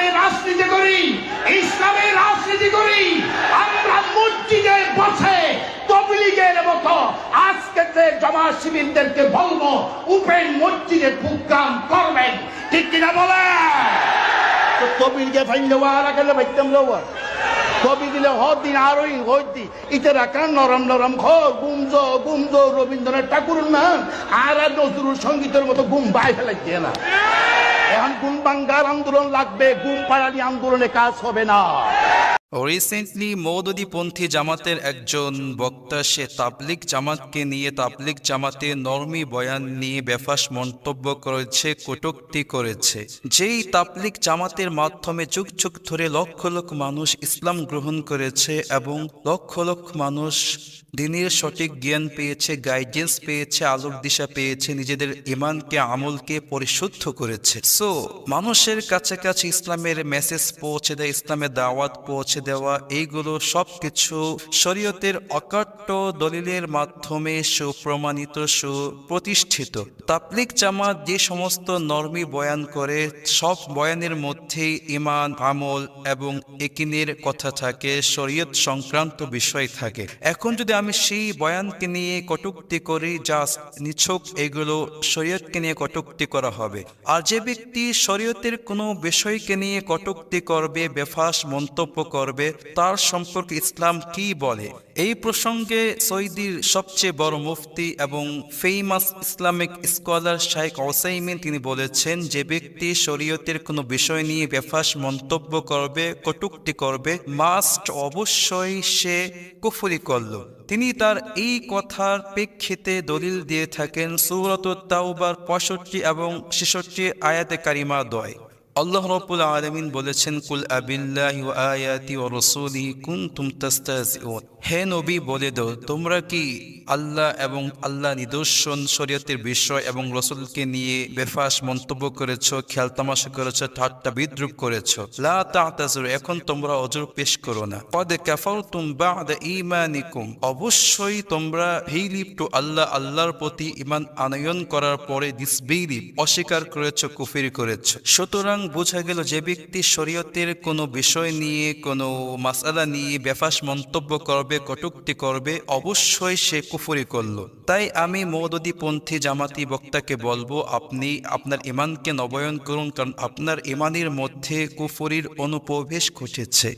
কোরআনের রাজনীতি করি, ইসলামের রাজনীতি করি। আমরা মসজিদে বসে তবলিগের মতো আজকে জামাত শিবিরদেরকে বলবো উপেন মসজিদে প্রোগ্রাম করবেন, ঠিক কিনা বলে? তো তবলিগে ফাইলে ওয়ারা গেলে বাইতাম লওয়া কবি দিলে হদিন আরোই হইতি ইতে রাখা নরম নরম ঘর গুমজ রবীন্দ্রনাথ ঠাকুর না আর নজরুল সঙ্গীতের মতো গুম বাই ফেলাইছে না। এখন গুম বাঙ্গার আন্দোলন লাগবে, গুম পাড়ালি আন্দোলনে কাজ হবে না। রিসেন্টলি মওদুদীপন্থী জামাতের একজন বক্তা সে তাবলিগ জামাতকে নিয়ে তাবলিগ জামাতের নরমি বয়ান নিয়ে বেফাস মন্তব্য করেছে, কটূক্তি করেছে। যেই তাবলিগ জামাতের মাধ্যমে যুগ যুগ ধরে লক্ষ লক্ষ মানুষ ইসলাম গ্রহণ করেছে এবং লক্ষ লক্ষ মানুষ দিনের সঠিক জ্ঞান পেয়েছে, গাইডেন্স পেয়েছে, আলোক দিশা পেয়েছে, নিজেদের ইমানকে আমলকে পরিশুদ্ধ করেছে। সো মানুষের কাছাকাছি ইসলামের মেসেজ পৌঁছে দেয়, ইসলামের দাওয়াত পৌঁছে দেওয়া, এইগুলো সবকিছু শরীয়তের অকাট্য দলিলের মাধ্যমে সুপ্রমাণিত, সুপ্রতিষ্ঠিত। তাবলিগ জামাত যে সমস্ত নরমি বয়ান করে সব বয়ানের মধ্যেই ইমান, আমল এবং একিনের কথা থাকে, শরীয়ত সংক্রান্ত বিষয় থাকে। এখন যদি আমি সেই বয়ানকে নিয়ে কটূক্তি করি, জাস্ট নিছক এগুলো শরীয়তকে নিয়ে কটূক্তি করা হবে। আর যে ব্যক্তি শরীয়তের কোনো বিষয়কে নিয়ে কটূক্তি করবে, বেফাস মন্তব্য করবে, তার সম্পর্কে ইসলাম কি বলে? এই প্রসঙ্গে সৌদির সবচেয়ে বড় মুফতি এবং ফেমাস ইসলামিক স্কলার শাইখ উসাইমিন তিনি বলেছেন, যে ব্যক্তি শরীয়তের কোনো বিষয় নিয়ে বেফাস মন্তব্য করবে, কটূক্তি করবে, মাস্ট অবশ্যই সে কুফরি করল। তিনি তার এই কথার প্রেক্ষিতে দলিল দিয়ে থাকেন সূরাত তাওবার 65 এবং 66 আয়াতে কারিমা দ্বয়। আল্লাহ রাব্বুল আলামিন বলেছেন, কুল আবিল্লাহি ওয়া আয়াতি ওয়া রাসূলিহি কুনতুম তাস্তাহজিউন। হে নবী বলে দাও, তোমরা কি আল্লাহ এবং আল্লাহ নিদর্শন, শরীয়তের বিষয় এবং রাসূলকে নিয়ে বেফাস মন্তব্য করেছো, খেলতামাশা করেছো, ঠাট্টা বিদ্রূপ করেছো? লা তা'তাযিরু, এখন তোমরা অজর পেশ করো না। ক্বাদ কাফারতুম বা'দা ঈমানিকুম, অবশ্যই তোমরা বিলিভ টু আল্লাহ, আল্লাহর প্রতি ঈমান আনয়ন করার পরে ডিসবিলিভ, অস্বীকার করেছো, কুফরি করেছো। সুতরাং বোঝা গেল যে ব্যক্তি শরীয়তের কোনো বিষয় নিয়ে, কোনো মাসআলা নিয়ে বেফাস মন্তব্য করবে, কটূক্তি করবে, অবশ্যই সে কুফরি করলো। তাই আমি মওদুদীপন্থী জামাতি বক্তাকে বলবো, আপনি আপনার ইমানকে নবায়ন করুন, কারণ আপনার ইমানের মধ্যে কুফরির অনুপ্রবেশ ঘটেছে।